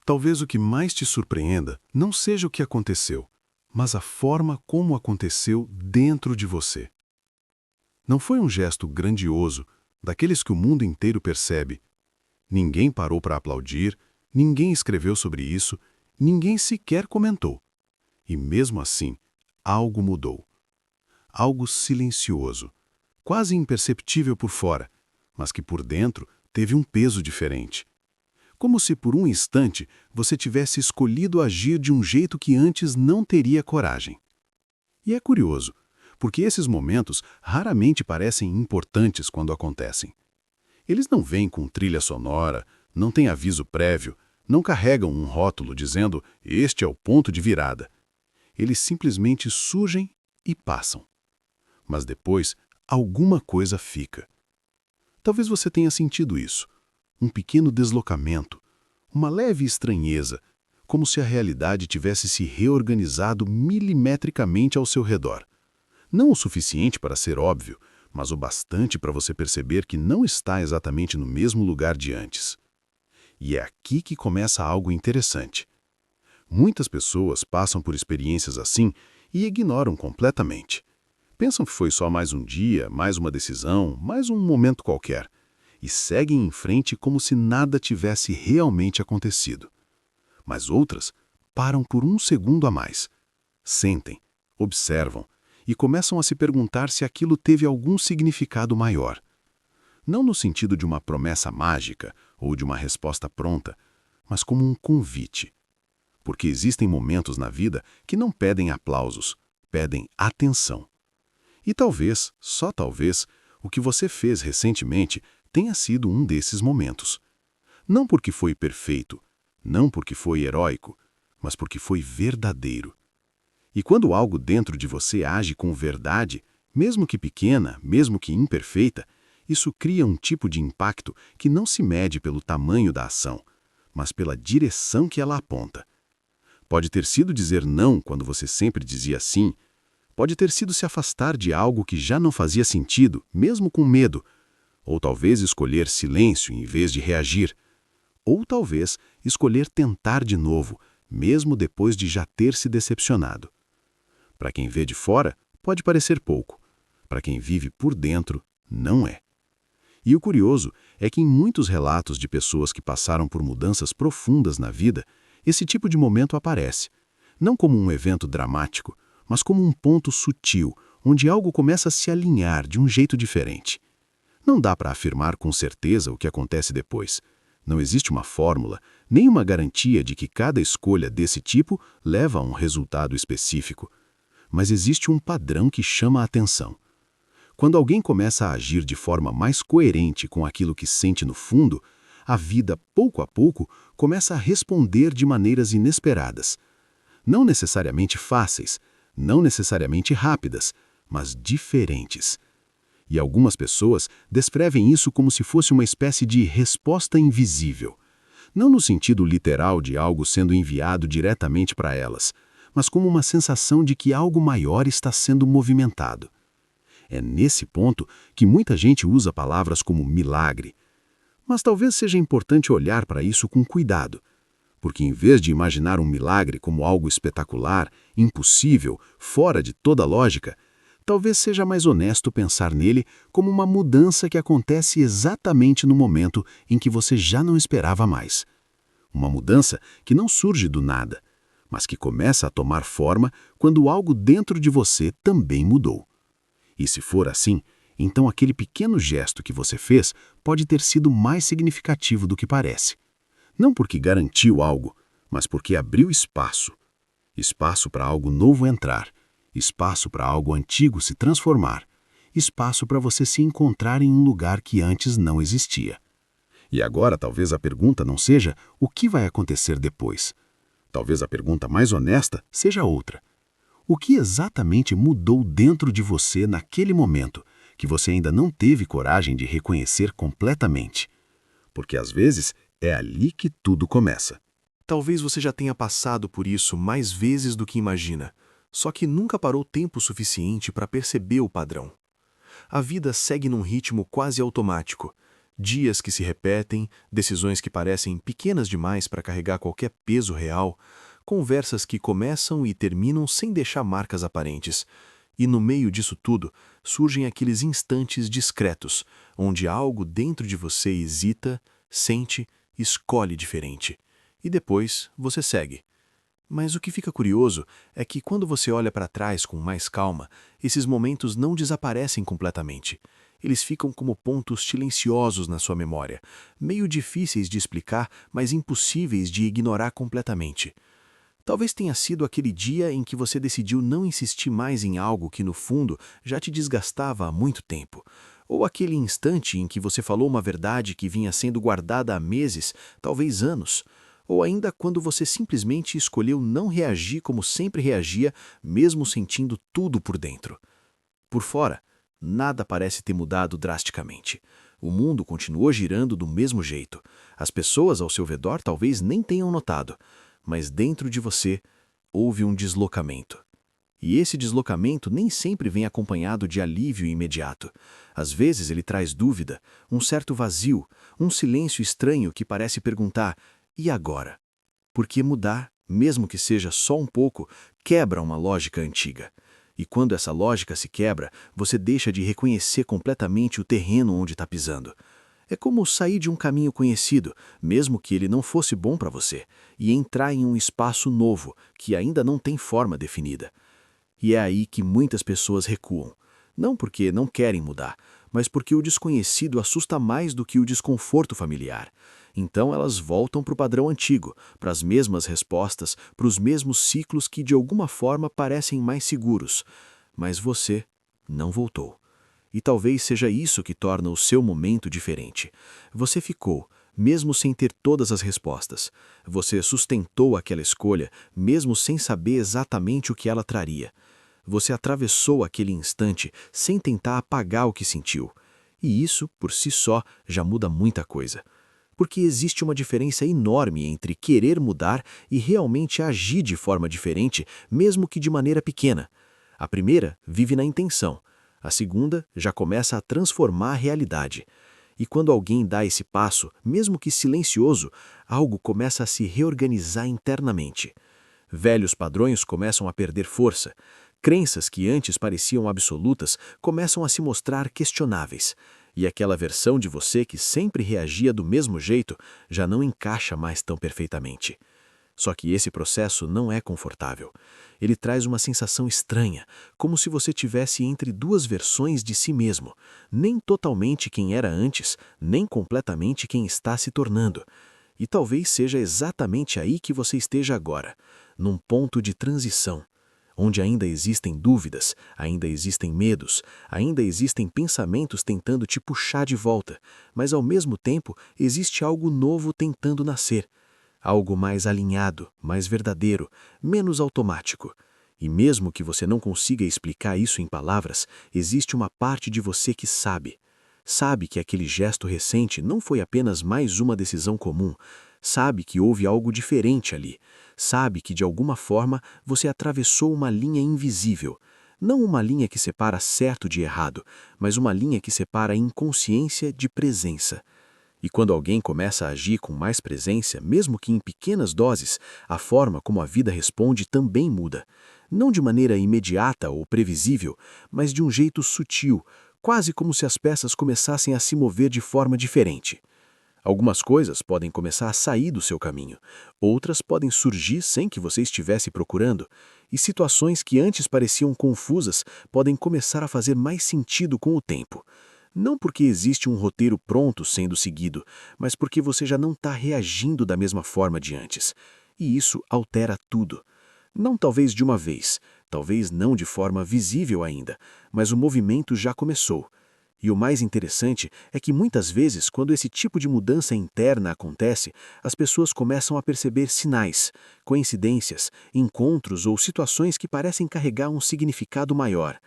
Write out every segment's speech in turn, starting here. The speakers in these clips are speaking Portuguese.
Talvez o que mais te surpreenda não seja o que aconteceu, mas a forma como aconteceu dentro de você. Não foi um gesto grandioso, daqueles que o mundo inteiro percebe. Ninguém parou para aplaudir, ninguém escreveu sobre isso, ninguém sequer comentou. E mesmo assim, algo mudou. Algo silencioso, quase imperceptível por fora, mas que por dentro teve um peso diferente. Como se por um instante você tivesse escolhido agir de um jeito que antes não teria coragem. E é curioso, porque esses momentos raramente parecem importantes quando acontecem. Eles não vêm com trilha sonora, não têm aviso prévio, não carregam um rótulo dizendo "este é o ponto de virada". Eles simplesmente surgem e passam. Mas depois, alguma coisa fica. Talvez você tenha sentido isso. Um pequeno deslocamento, uma leve estranheza, como se a realidade tivesse se reorganizado milimetricamente ao seu redor. Não o suficiente para ser óbvio, mas o bastante para você perceber que não está exatamente no mesmo lugar de antes. E é aqui que começa algo interessante. Muitas pessoas passam por experiências assim e ignoram completamente. Pensam que foi só mais um dia, mais uma decisão, mais um momento qualquer, e seguem em frente como se nada tivesse realmente acontecido. Mas outras param por um segundo a mais. Sentem, observam e começam a se perguntar se aquilo teve algum significado maior. Não no sentido de uma promessa mágica ou de uma resposta pronta, mas como um convite. Porque existem momentos na vida que não pedem aplausos, pedem atenção. E talvez, só talvez, o que você fez recentemente tenha sido um desses momentos. Não porque foi perfeito, não porque foi heróico, mas porque foi verdadeiro. E quando algo dentro de você age com verdade, mesmo que pequena, mesmo que imperfeita, isso cria um tipo de impacto que não se mede pelo tamanho da ação, mas pela direção que ela aponta. Pode ter sido dizer não quando você sempre dizia sim, pode ter sido se afastar de algo que já não fazia sentido, mesmo com medo, ou talvez escolher silêncio em vez de reagir, ou talvez escolher tentar de novo, mesmo depois de já ter se decepcionado. Para quem vê de fora, pode parecer pouco. Para quem vive por dentro, não é. E o curioso é que em muitos relatos de pessoas que passaram por mudanças profundas na vida, esse tipo de momento aparece, não como um evento dramático, mas como um ponto sutil, onde algo começa a se alinhar de um jeito diferente. Não dá para afirmar com certeza o que acontece depois. Não existe uma fórmula, nem uma garantia de que cada escolha desse tipo leva a um resultado específico. Mas existe um padrão que chama a atenção. Quando alguém começa a agir de forma mais coerente com aquilo que sente no fundo, a vida, pouco a pouco, começa a responder de maneiras inesperadas. Não necessariamente fáceis, não necessariamente rápidas, mas diferentes. E algumas pessoas descrevem isso como se fosse uma espécie de resposta invisível. Não no sentido literal de algo sendo enviado diretamente para elas, mas como uma sensação de que algo maior está sendo movimentado. É nesse ponto que muita gente usa palavras como milagre. Mas talvez seja importante olhar para isso com cuidado, porque em vez de imaginar um milagre como algo espetacular, impossível, fora de toda lógica, talvez seja mais honesto pensar nele como uma mudança que acontece exatamente no momento em que você já não esperava mais. Uma mudança que não surge do nada, mas que começa a tomar forma quando algo dentro de você também mudou. E se for assim, então aquele pequeno gesto que você fez pode ter sido mais significativo do que parece. Não porque garantiu algo, mas porque abriu espaço. Espaço para algo novo entrar, espaço para algo antigo se transformar, espaço para você se encontrar em um lugar que antes não existia. E agora talvez a pergunta não seja o que vai acontecer depois. Talvez a pergunta mais honesta seja outra. O que exatamente mudou dentro de você naquele momento que você ainda não teve coragem de reconhecer completamente? Porque às vezes é ali que tudo começa. Talvez você já tenha passado por isso mais vezes do que imagina, só que nunca parou tempo suficiente para perceber o padrão. A vida segue num ritmo quase automático. Dias que se repetem, decisões que parecem pequenas demais para carregar qualquer peso real, conversas que começam e terminam sem deixar marcas aparentes. E no meio disso tudo, surgem aqueles instantes discretos, onde algo dentro de você hesita, sente, escolhe diferente. E depois você segue. Mas o que fica curioso é que quando você olha para trás com mais calma, esses momentos não desaparecem completamente. Eles ficam como pontos silenciosos na sua memória, meio difíceis de explicar, mas impossíveis de ignorar completamente. Talvez tenha sido aquele dia em que você decidiu não insistir mais em algo que, no fundo, já te desgastava há muito tempo. Ou aquele instante em que você falou uma verdade que vinha sendo guardada há meses, talvez anos. Ou ainda quando você simplesmente escolheu não reagir como sempre reagia, mesmo sentindo tudo por dentro. Por fora, nada parece ter mudado drasticamente. O mundo continuou girando do mesmo jeito. As pessoas ao seu redor talvez nem tenham notado. Mas dentro de você, houve um deslocamento. E esse deslocamento nem sempre vem acompanhado de alívio imediato. Às vezes ele traz dúvida, um certo vazio, um silêncio estranho que parece perguntar: e agora? Porque mudar, mesmo que seja só um pouco, quebra uma lógica antiga. E quando essa lógica se quebra, você deixa de reconhecer completamente o terreno onde está pisando. É como sair de um caminho conhecido, mesmo que ele não fosse bom para você, e entrar em um espaço novo, que ainda não tem forma definida. E é aí que muitas pessoas recuam. Não porque não querem mudar, mas porque o desconhecido assusta mais do que o desconforto familiar. Então elas voltam para o padrão antigo, para as mesmas respostas, para os mesmos ciclos que de alguma forma parecem mais seguros. Mas você não voltou. E talvez seja isso que torna o seu momento diferente. Você ficou, mesmo sem ter todas as respostas. Você sustentou aquela escolha, mesmo sem saber exatamente o que ela traria. Você atravessou aquele instante sem tentar apagar o que sentiu. E isso, por si só, já muda muita coisa. Porque existe uma diferença enorme entre querer mudar e realmente agir de forma diferente, mesmo que de maneira pequena. A primeira vive na intenção. A segunda já começa a transformar a realidade. E quando alguém dá esse passo, mesmo que silencioso, algo começa a se reorganizar internamente. Velhos padrões começam a perder força. Crenças que antes pareciam absolutas começam a se mostrar questionáveis. E aquela versão de você que sempre reagia do mesmo jeito já não encaixa mais tão perfeitamente. Só que esse processo não é confortável. Ele traz uma sensação estranha, como se você tivesse entre duas versões de si mesmo, nem totalmente quem era antes, nem completamente quem está se tornando. E talvez seja exatamente aí que você esteja agora, num ponto de transição, onde ainda existem dúvidas, ainda existem medos, ainda existem pensamentos tentando te puxar de volta, mas ao mesmo tempo existe algo novo tentando nascer. Algo mais alinhado, mais verdadeiro, menos automático. E mesmo que você não consiga explicar isso em palavras, existe uma parte de você que sabe. Sabe que aquele gesto recente não foi apenas mais uma decisão comum. Sabe que houve algo diferente ali. Sabe que de alguma forma você atravessou uma linha invisível. Não uma linha que separa certo de errado, mas uma linha que separa inconsciência de presença. E quando alguém começa a agir com mais presença, mesmo que em pequenas doses, a forma como a vida responde também muda. Não de maneira imediata ou previsível, mas de um jeito sutil, quase como se as peças começassem a se mover de forma diferente. Algumas coisas podem começar a sair do seu caminho, outras podem surgir sem que você estivesse procurando, e situações que antes pareciam confusas podem começar a fazer mais sentido com o tempo. Não porque existe um roteiro pronto sendo seguido, mas porque você já não está reagindo da mesma forma de antes. E isso altera tudo. Não talvez de uma vez, talvez não de forma visível ainda, mas o movimento já começou. E o mais interessante é que muitas vezes, quando esse tipo de mudança interna acontece, as pessoas começam a perceber sinais, coincidências, encontros ou situações que parecem carregar um significado maior.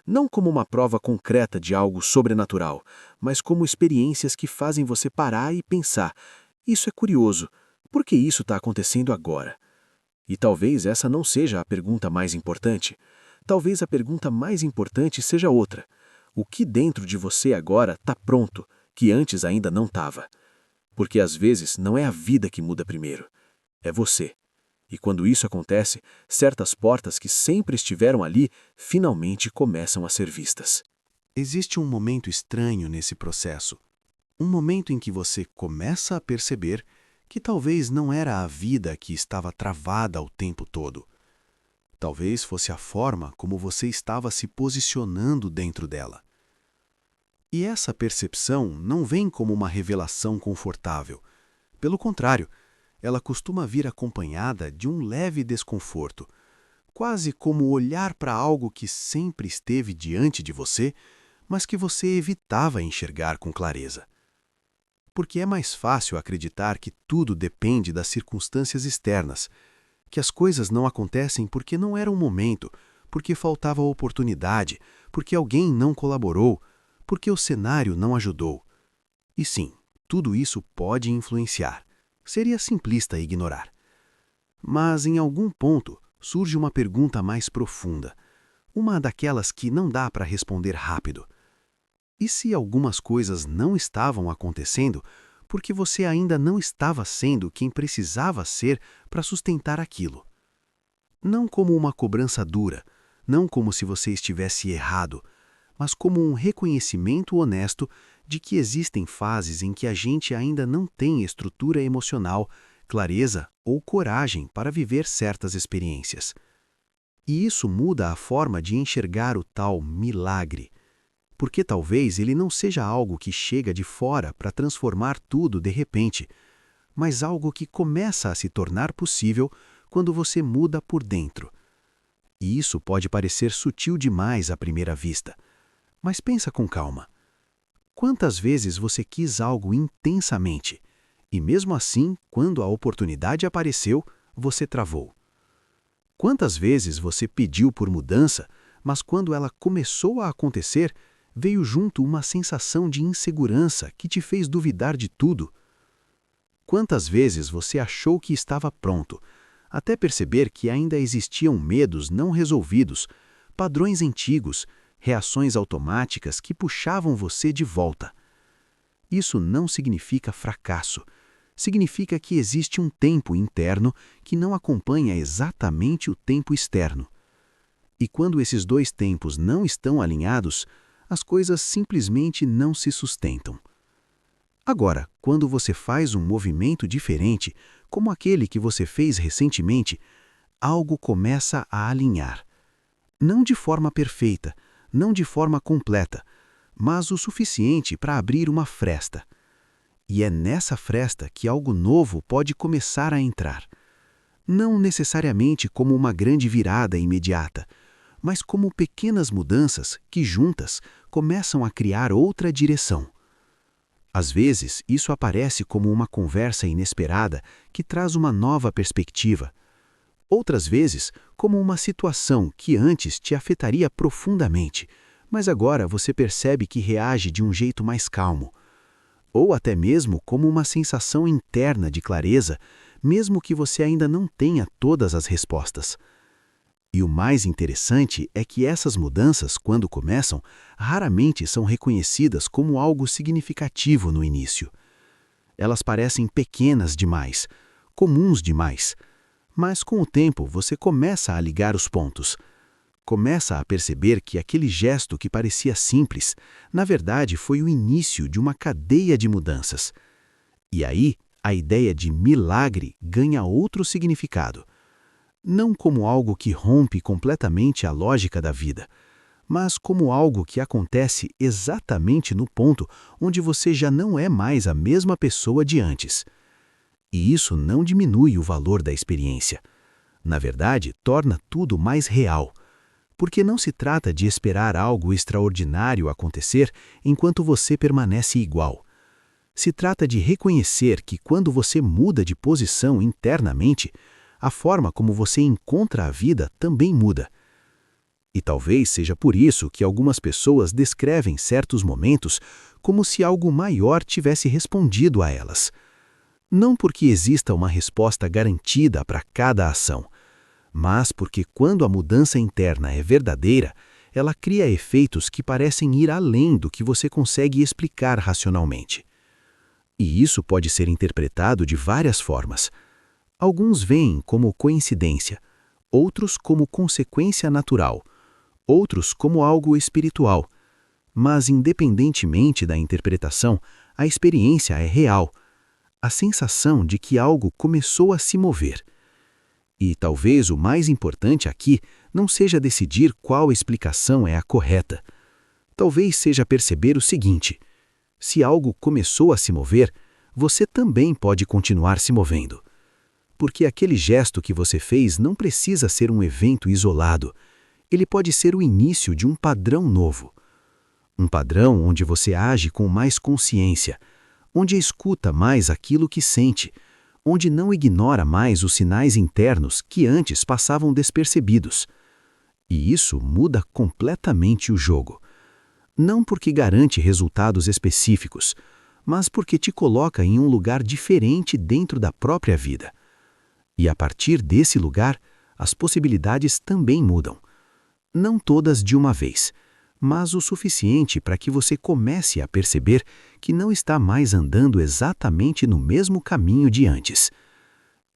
Não como uma prova concreta de algo sobrenatural, mas como experiências que fazem você parar e pensar: isso é curioso, por que isso está acontecendo agora? E talvez essa não seja a pergunta mais importante. Talvez a pergunta mais importante seja outra. O que dentro de você agora está pronto, que antes ainda não estava. Porque às vezes não é a vida que muda primeiro, é você. E quando isso acontece, certas portas que sempre estiveram ali finalmente começam a ser vistas. Existe um momento estranho nesse processo. Um momento em que você começa a perceber que talvez não era a vida que estava travada o tempo todo. Talvez fosse a forma como você estava se posicionando dentro dela. E essa percepção não vem como uma revelação confortável. Pelo contrário, ela costuma vir acompanhada de um leve desconforto, quase como olhar para algo que sempre esteve diante de você, mas que você evitava enxergar com clareza. Porque é mais fácil acreditar que tudo depende das circunstâncias externas, que as coisas não acontecem porque não era o momento, porque faltava oportunidade, porque alguém não colaborou, porque o cenário não ajudou. E sim, tudo isso pode influenciar. Seria simplista ignorar. Mas em algum ponto surge uma pergunta mais profunda, uma daquelas que não dá para responder rápido. E se algumas coisas não estavam acontecendo porque você ainda não estava sendo quem precisava ser para sustentar aquilo? Não como uma cobrança dura, não como se você estivesse errado, mas como um reconhecimento honesto de que existem fases em que a gente ainda não tem estrutura emocional, clareza ou coragem para viver certas experiências. E isso muda a forma de enxergar o tal milagre, porque talvez ele não seja algo que chega de fora para transformar tudo de repente, mas algo que começa a se tornar possível quando você muda por dentro. E isso pode parecer sutil demais à primeira vista, mas pensa com calma. Quantas vezes você quis algo intensamente, e mesmo assim, quando a oportunidade apareceu, você travou? Quantas vezes você pediu por mudança, mas quando ela começou a acontecer, veio junto uma sensação de insegurança que te fez duvidar de tudo? Quantas vezes você achou que estava pronto, até perceber que ainda existiam medos não resolvidos, padrões antigos, reações automáticas que puxavam você de volta? Isso não significa fracasso. Significa que existe um tempo interno que não acompanha exatamente o tempo externo. E quando esses dois tempos não estão alinhados, as coisas simplesmente não se sustentam. Agora, quando você faz um movimento diferente, como aquele que você fez recentemente, algo começa a alinhar. Não de forma perfeita, não de forma completa, mas o suficiente para abrir uma fresta. E é nessa fresta que algo novo pode começar a entrar. Não necessariamente como uma grande virada imediata, mas como pequenas mudanças que, juntas, começam a criar outra direção. Às vezes, isso aparece como uma conversa inesperada que traz uma nova perspectiva. Outras vezes, como uma situação que antes te afetaria profundamente, mas agora você percebe que reage de um jeito mais calmo. Ou até mesmo como uma sensação interna de clareza, mesmo que você ainda não tenha todas as respostas. E o mais interessante é que essas mudanças, quando começam, raramente são reconhecidas como algo significativo no início. Elas parecem pequenas demais, comuns demais. Mas com o tempo você começa a ligar os pontos. Começa a perceber que aquele gesto que parecia simples, na verdade foi o início de uma cadeia de mudanças. E aí, a ideia de milagre ganha outro significado. Não como algo que rompe completamente a lógica da vida, mas como algo que acontece exatamente no ponto onde você já não é mais a mesma pessoa de antes. E isso não diminui o valor da experiência. Na verdade, torna tudo mais real. Porque não se trata de esperar algo extraordinário acontecer enquanto você permanece igual. Se trata de reconhecer que quando você muda de posição internamente, a forma como você encontra a vida também muda. E talvez seja por isso que algumas pessoas descrevem certos momentos como se algo maior tivesse respondido a elas. Não porque exista uma resposta garantida para cada ação, mas porque quando a mudança interna é verdadeira, ela cria efeitos que parecem ir além do que você consegue explicar racionalmente. E isso pode ser interpretado de várias formas. Alguns veem como coincidência, outros como consequência natural, outros como algo espiritual. Mas, independentemente da interpretação, a experiência é real. A sensação de que algo começou a se mover. E talvez o mais importante aqui não seja decidir qual explicação é a correta. Talvez seja perceber o seguinte: se algo começou a se mover, você também pode continuar se movendo. Porque aquele gesto que você fez não precisa ser um evento isolado. Ele pode ser o início de um padrão novo. Um padrão onde você age com mais consciência, onde escuta mais aquilo que sente, onde não ignora mais os sinais internos que antes passavam despercebidos. E isso muda completamente o jogo. Não porque garante resultados específicos, mas porque te coloca em um lugar diferente dentro da própria vida. E a partir desse lugar, as possibilidades também mudam. Não todas de uma vez, mas o suficiente para que você comece a perceber que não está mais andando exatamente no mesmo caminho de antes.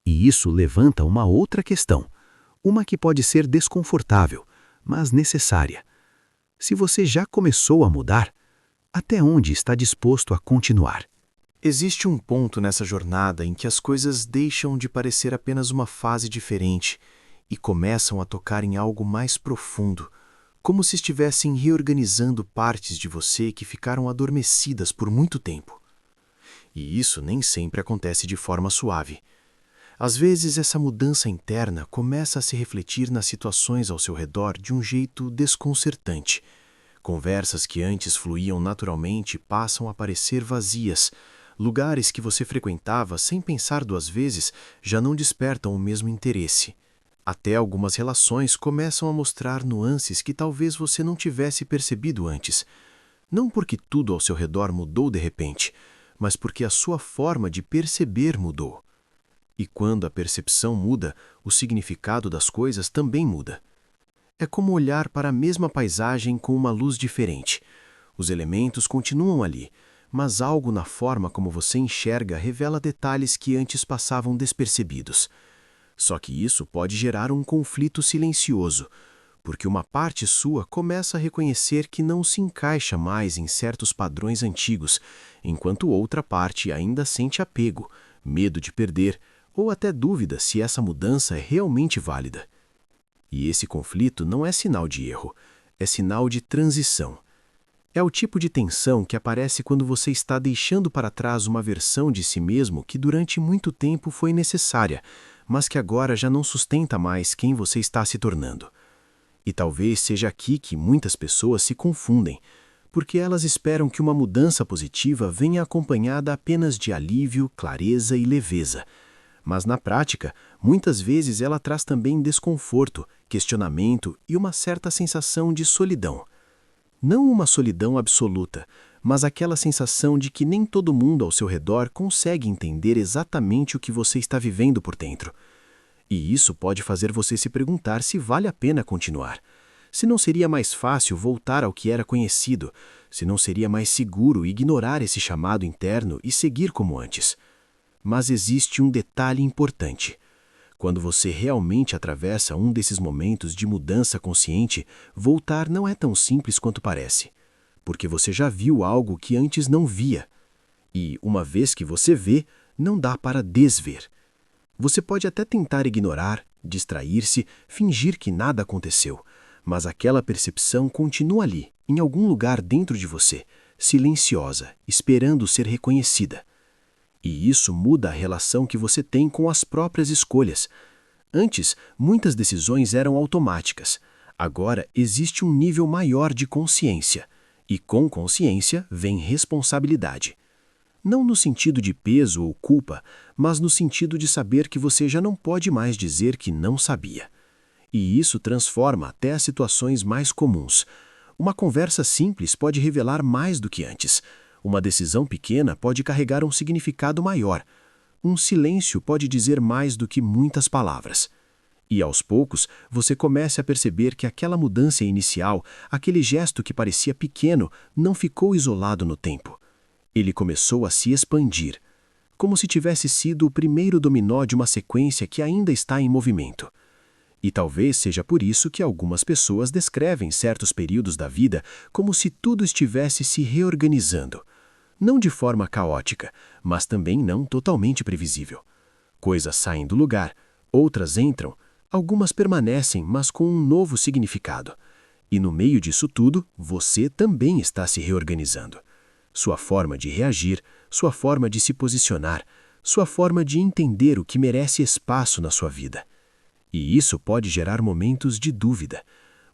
E isso levanta uma outra questão, uma que pode ser desconfortável, mas necessária. Se você já começou a mudar, até onde está disposto a continuar? Existe um ponto nessa jornada em que as coisas deixam de parecer apenas uma fase diferente e começam a tocar em algo mais profundo, como se estivessem reorganizando partes de você que ficaram adormecidas por muito tempo. E isso nem sempre acontece de forma suave. Às vezes, essa mudança interna começa a se refletir nas situações ao seu redor de um jeito desconcertante. Conversas que antes fluíam naturalmente passam a parecer vazias. Lugares que você frequentava sem pensar duas vezes já não despertam o mesmo interesse. Até algumas relações começam a mostrar nuances que talvez você não tivesse percebido antes. Não porque tudo ao seu redor mudou de repente, mas porque a sua forma de perceber mudou. E quando a percepção muda, o significado das coisas também muda. É como olhar para a mesma paisagem com uma luz diferente. Os elementos continuam ali, mas algo na forma como você enxerga revela detalhes que antes passavam despercebidos. Só que isso pode gerar um conflito silencioso, porque uma parte sua começa a reconhecer que não se encaixa mais em certos padrões antigos, enquanto outra parte ainda sente apego, medo de perder, ou até dúvida se essa mudança é realmente válida. E esse conflito não é sinal de erro, é sinal de transição. É o tipo de tensão que aparece quando você está deixando para trás uma versão de si mesmo que durante muito tempo foi necessária, mas que agora já não sustenta mais quem você está se tornando. E talvez seja aqui que muitas pessoas se confundem, porque elas esperam que uma mudança positiva venha acompanhada apenas de alívio, clareza e leveza. Mas na prática, muitas vezes ela traz também desconforto, questionamento e uma certa sensação de solidão. Não uma solidão absoluta, mas aquela sensação de que nem todo mundo ao seu redor consegue entender exatamente o que você está vivendo por dentro. E isso pode fazer você se perguntar se vale a pena continuar. Se não seria mais fácil voltar ao que era conhecido, se não seria mais seguro ignorar esse chamado interno e seguir como antes. Mas existe um detalhe importante. Quando você realmente atravessa um desses momentos de mudança consciente, voltar não é tão simples quanto parece, porque você já viu algo que antes não via. E, uma vez que você vê, não dá para desver. Você pode até tentar ignorar, distrair-se, fingir que nada aconteceu, mas aquela percepção continua ali, em algum lugar dentro de você, silenciosa, esperando ser reconhecida. E isso muda a relação que você tem com as próprias escolhas. Antes, muitas decisões eram automáticas. Agora, existe um nível maior de consciência. E com consciência vem responsabilidade. Não no sentido de peso ou culpa, mas no sentido de saber que você já não pode mais dizer que não sabia. E isso transforma até as situações mais comuns. Uma conversa simples pode revelar mais do que antes. Uma decisão pequena pode carregar um significado maior. Um silêncio pode dizer mais do que muitas palavras. E aos poucos, você começa a perceber que aquela mudança inicial, aquele gesto que parecia pequeno, não ficou isolado no tempo. Ele começou a se expandir, como se tivesse sido o primeiro dominó de uma sequência que ainda está em movimento. E talvez seja por isso que algumas pessoas descrevem certos períodos da vida como se tudo estivesse se reorganizando. Não de forma caótica, mas também não totalmente previsível. Coisas saem do lugar, outras entram, algumas permanecem, mas com um novo significado. E no meio disso tudo, você também está se reorganizando. Sua forma de reagir, sua forma de se posicionar, sua forma de entender o que merece espaço na sua vida. E isso pode gerar momentos de dúvida.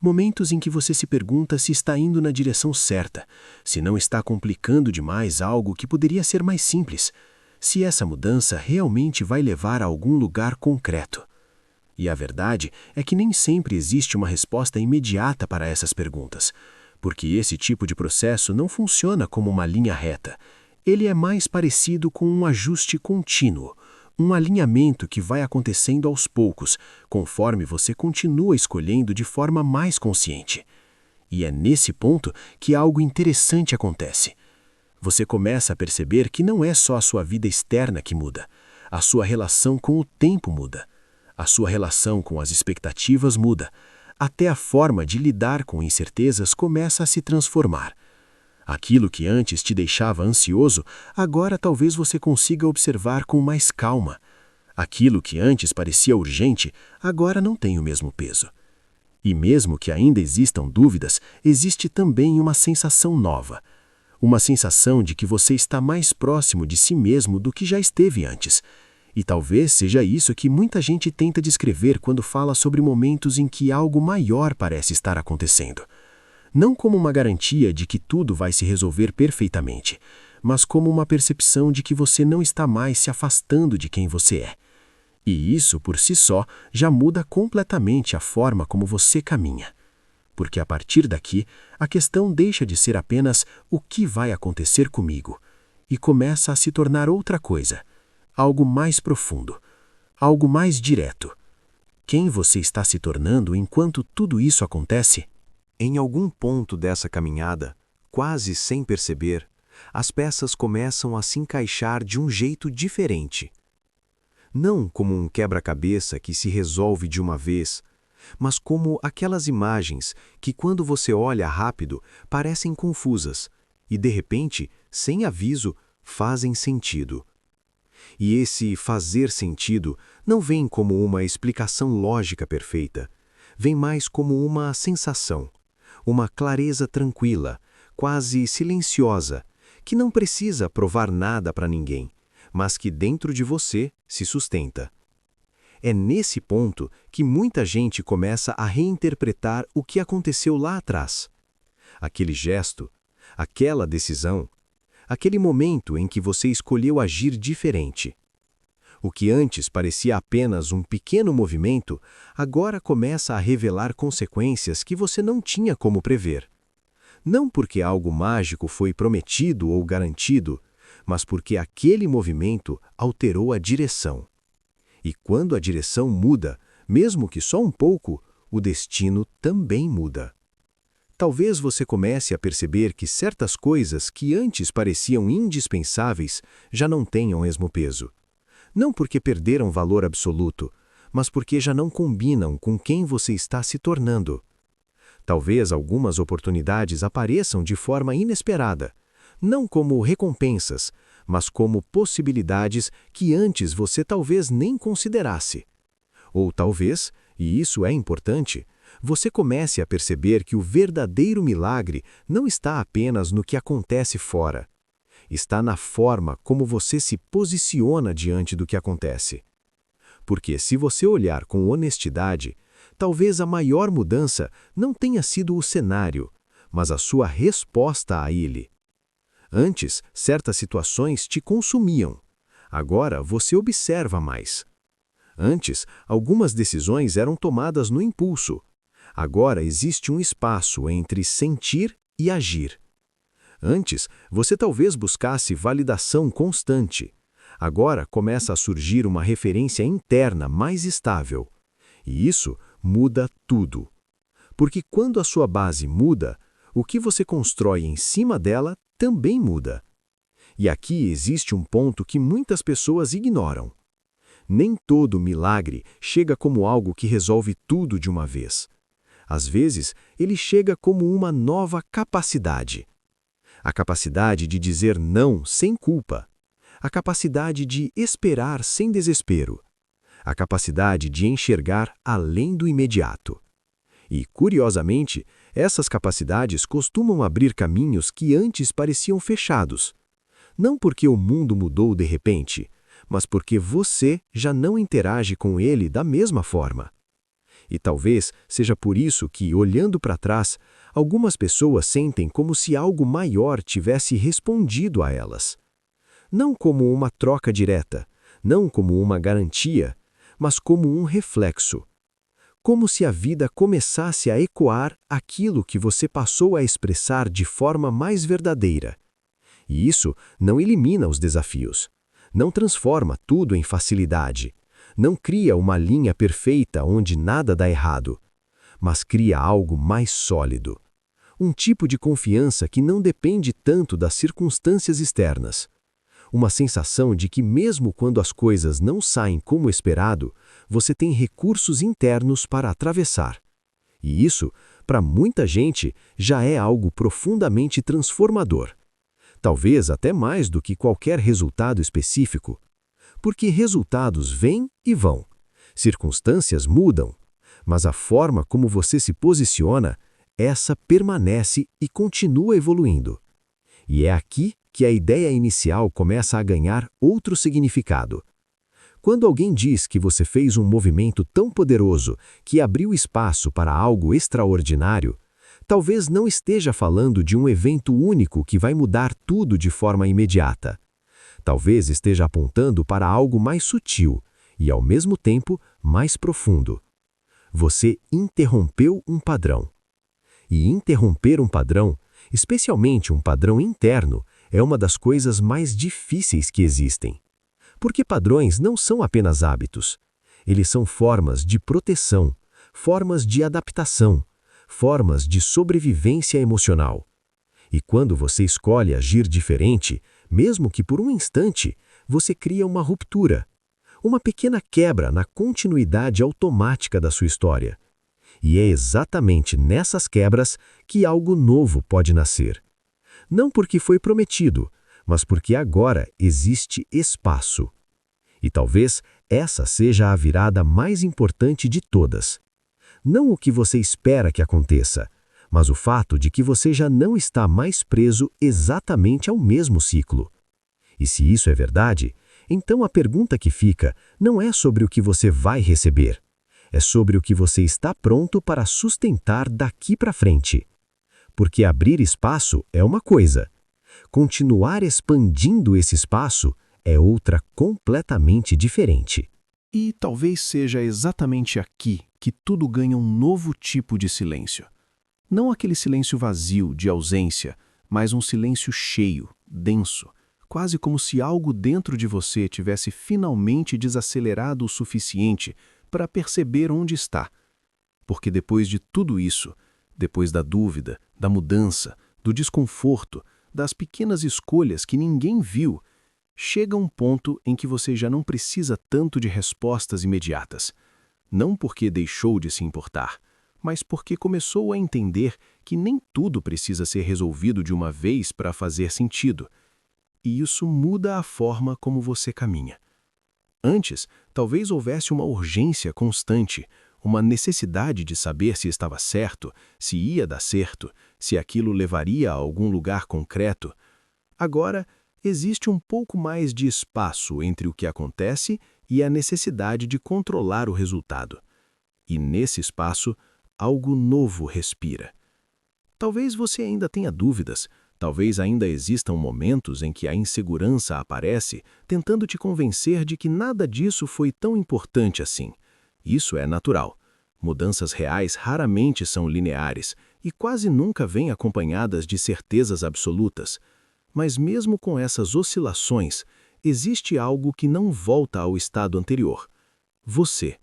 Momentos em que você se pergunta se está indo na direção certa, se não está complicando demais algo que poderia ser mais simples, se essa mudança realmente vai levar a algum lugar concreto. E a verdade é que nem sempre existe uma resposta imediata para essas perguntas, porque esse tipo de processo não funciona como uma linha reta. Ele é mais parecido com um ajuste contínuo, um alinhamento que vai acontecendo aos poucos, conforme você continua escolhendo de forma mais consciente. E é nesse ponto que algo interessante acontece. Você começa a perceber que não é só a sua vida externa que muda. A sua relação com o tempo muda. A sua relação com as expectativas muda. Até a forma de lidar com incertezas começa a se transformar. Aquilo que antes te deixava ansioso, agora talvez você consiga observar com mais calma. Aquilo que antes parecia urgente, agora não tem o mesmo peso. E mesmo que ainda existam dúvidas, existe também uma sensação nova. Uma sensação de que você está mais próximo de si mesmo do que já esteve antes. E talvez seja isso que muita gente tenta descrever quando fala sobre momentos em que algo maior parece estar acontecendo. Não como uma garantia de que tudo vai se resolver perfeitamente, mas como uma percepção de que você não está mais se afastando de quem você é. E isso, por si só, já muda completamente a forma como você caminha. Porque a partir daqui, a questão deixa de ser apenas o que vai acontecer comigo e começa a se tornar outra coisa, algo mais profundo, algo mais direto. Quem você está se tornando enquanto tudo isso acontece? Em algum ponto dessa caminhada, quase sem perceber, as peças começam a se encaixar de um jeito diferente. Não como um quebra-cabeça que se resolve de uma vez, mas como aquelas imagens que, quando você olha rápido, parecem confusas e, de repente, sem aviso, fazem sentido. E esse fazer sentido não vem como uma explicação lógica perfeita, vem mais como uma sensação, uma clareza tranquila, quase silenciosa, que não precisa provar nada para ninguém, mas que dentro de você se sustenta. É nesse ponto que muita gente começa a reinterpretar o que aconteceu lá atrás. Aquele gesto, aquela decisão, aquele momento em que você escolheu agir diferente. O que antes parecia apenas um pequeno movimento, agora começa a revelar consequências que você não tinha como prever. Não porque algo mágico foi prometido ou garantido, mas porque aquele movimento alterou a direção. E quando a direção muda, mesmo que só um pouco, o destino também muda. Talvez você comece a perceber que certas coisas que antes pareciam indispensáveis já não tenham o mesmo peso. Não porque perderam valor absoluto, mas porque já não combinam com quem você está se tornando. Talvez algumas oportunidades apareçam de forma inesperada, não como recompensas, mas como possibilidades que antes você talvez nem considerasse. Ou talvez, e isso é importante, você comece a perceber que o verdadeiro milagre não está apenas no que acontece fora. Está na forma como você se posiciona diante do que acontece. Porque se você olhar com honestidade, talvez a maior mudança não tenha sido o cenário, mas a sua resposta a ele. Antes, certas situações te consumiam. Agora você observa mais. Antes, algumas decisões eram tomadas no impulso. Agora existe um espaço entre sentir e agir. Antes, você talvez buscasse validação constante. Agora começa a surgir uma referência interna mais estável. E isso muda tudo. Porque quando a sua base muda, o que você constrói em cima dela também muda. E aqui existe um ponto que muitas pessoas ignoram. Nem todo milagre chega como algo que resolve tudo de uma vez. Às vezes, ele chega como uma nova capacidade. A capacidade de dizer não sem culpa. A capacidade de esperar sem desespero. A capacidade de enxergar além do imediato. E, curiosamente, essas capacidades costumam abrir caminhos que antes pareciam fechados. Não porque o mundo mudou de repente, mas porque você já não interage com ele da mesma forma. E talvez seja por isso que, olhando para trás, algumas pessoas sentem como se algo maior tivesse respondido a elas. Não como uma troca direta, não como uma garantia, mas como um reflexo. Como se a vida começasse a ecoar aquilo que você passou a expressar de forma mais verdadeira. E isso não elimina os desafios, não transforma tudo em facilidade, não cria uma linha perfeita onde nada dá errado, mas cria algo mais sólido. Um tipo de confiança que não depende tanto das circunstâncias externas. Uma sensação de que mesmo quando as coisas não saem como esperado, você tem recursos internos para atravessar. E isso, para muita gente, já é algo profundamente transformador. Talvez até mais do que qualquer resultado específico. Porque resultados vêm e vão. Circunstâncias mudam. Mas a forma como você se posiciona, essa permanece e continua evoluindo. E é aqui que a ideia inicial começa a ganhar outro significado. Quando alguém diz que você fez um movimento tão poderoso que abriu espaço para algo extraordinário, talvez não esteja falando de um evento único que vai mudar tudo de forma imediata. Talvez esteja apontando para algo mais sutil e, ao mesmo tempo, mais profundo. Você interrompeu um padrão. E interromper um padrão, especialmente um padrão interno, é uma das coisas mais difíceis que existem. Porque padrões não são apenas hábitos. Eles são formas de proteção, formas de adaptação, formas de sobrevivência emocional. E quando você escolhe agir diferente, mesmo que por um instante, você cria uma ruptura, uma pequena quebra na continuidade automática da sua história. E é exatamente nessas quebras que algo novo pode nascer. Não porque foi prometido, mas porque agora existe espaço. E talvez essa seja a virada mais importante de todas. Não o que você espera que aconteça, mas o fato de que você já não está mais preso exatamente ao mesmo ciclo. E se isso é verdade, então a pergunta que fica não é sobre o que você vai receber, é sobre o que você está pronto para sustentar daqui para frente. Porque abrir espaço é uma coisa, continuar expandindo esse espaço é outra completamente diferente. E talvez seja exatamente aqui que tudo ganha um novo tipo de silêncio. Não aquele silêncio vazio, de ausência, mas um silêncio cheio, denso, quase como se algo dentro de você tivesse finalmente desacelerado o suficiente para perceber onde está. Porque depois de tudo isso, depois da dúvida, da mudança, do desconforto, das pequenas escolhas que ninguém viu, chega um ponto em que você já não precisa tanto de respostas imediatas. Não porque deixou de se importar, mas porque começou a entender que nem tudo precisa ser resolvido de uma vez para fazer sentido. E isso muda a forma como você caminha. Antes, talvez houvesse uma urgência constante, uma necessidade de saber se estava certo, se ia dar certo, se aquilo levaria a algum lugar concreto. Agora, existe um pouco mais de espaço entre o que acontece e a necessidade de controlar o resultado. E nesse espaço, algo novo respira. Talvez você ainda tenha dúvidas, talvez ainda existam momentos em que a insegurança aparece, tentando te convencer de que nada disso foi tão importante assim. Isso é natural. Mudanças reais raramente são lineares e quase nunca vêm acompanhadas de certezas absolutas. Mas mesmo com essas oscilações, existe algo que não volta ao estado anterior. Você.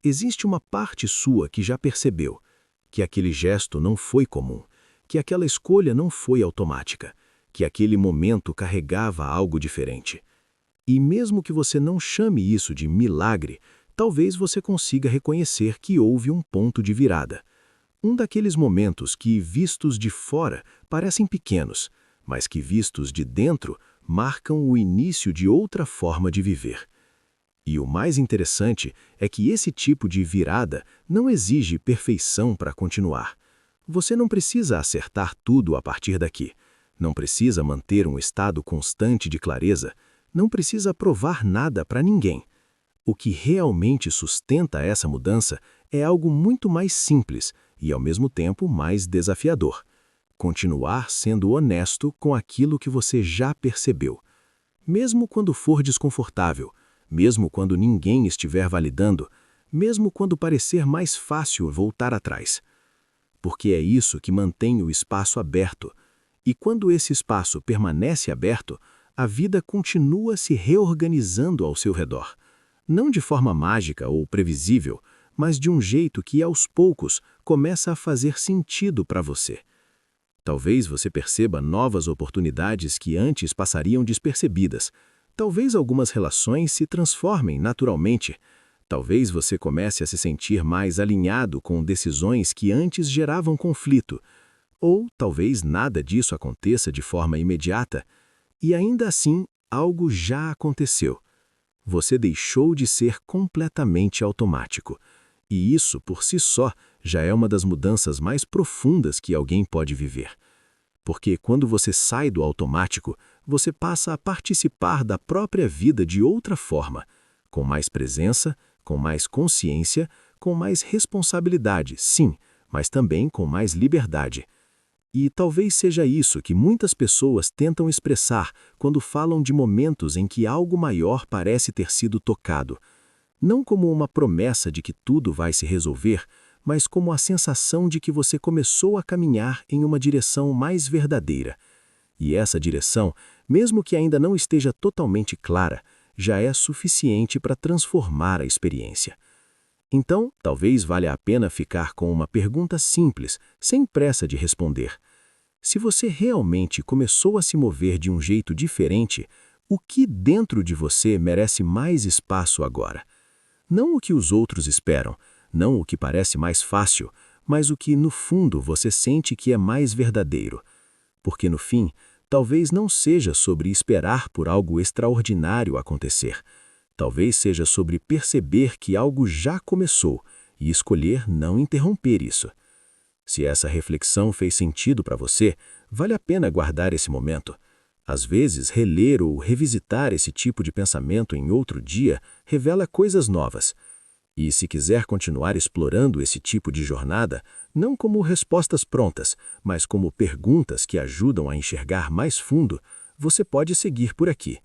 existe uma parte sua que já percebeu que aquele gesto não foi comum, que aquela escolha não foi automática, que aquele momento carregava algo diferente. E mesmo que você não chame isso de milagre, talvez você consiga reconhecer que houve um ponto de virada. Um daqueles momentos que, vistos de fora, parecem pequenos, mas que, vistos de dentro, marcam o início de outra forma de viver. E o mais interessante é que esse tipo de virada não exige perfeição para continuar. Você não precisa acertar tudo a partir daqui. Não precisa manter um estado constante de clareza. Não precisa provar nada para ninguém. O que realmente sustenta essa mudança é algo muito mais simples e, ao mesmo tempo, mais desafiador. Continuar sendo honesto com aquilo que você já percebeu. Mesmo quando for desconfortável, mesmo quando ninguém estiver validando, mesmo quando parecer mais fácil voltar atrás. Porque é isso que mantém o espaço aberto. E quando esse espaço permanece aberto, a vida continua se reorganizando ao seu redor. Não de forma mágica ou previsível, mas de um jeito que, aos poucos, começa a fazer sentido para você. Talvez você perceba novas oportunidades que antes passariam despercebidas. Talvez algumas relações se transformem naturalmente. Talvez você comece a se sentir mais alinhado com decisões que antes geravam conflito. Ou talvez nada disso aconteça de forma imediata. E ainda assim, algo já aconteceu. Você deixou de ser completamente automático. E isso, por si só, já é uma das mudanças mais profundas que alguém pode viver. Porque quando você sai do automático, você passa a participar da própria vida de outra forma, com mais presença, com mais consciência, com mais responsabilidade, sim, mas também com mais liberdade. E talvez seja isso que muitas pessoas tentam expressar quando falam de momentos em que algo maior parece ter sido tocado. Não como uma promessa de que tudo vai se resolver, mas como a sensação de que você começou a caminhar em uma direção mais verdadeira. E essa direção, mesmo que ainda não esteja totalmente clara, já é suficiente para transformar a experiência. Então, talvez valha a pena ficar com uma pergunta simples, sem pressa de responder. Se você realmente começou a se mover de um jeito diferente, o que dentro de você merece mais espaço agora? Não o que os outros esperam, não o que parece mais fácil, mas o que, no fundo, você sente que é mais verdadeiro. Porque, no fim, talvez não seja sobre esperar por algo extraordinário acontecer. Talvez seja sobre perceber que algo já começou e escolher não interromper isso. Se essa reflexão fez sentido para você, vale a pena guardar esse momento. Às vezes, reler ou revisitar esse tipo de pensamento em outro dia revela coisas novas. E se quiser continuar explorando esse tipo de jornada, não como respostas prontas, mas como perguntas que ajudam a enxergar mais fundo, você pode seguir por aqui.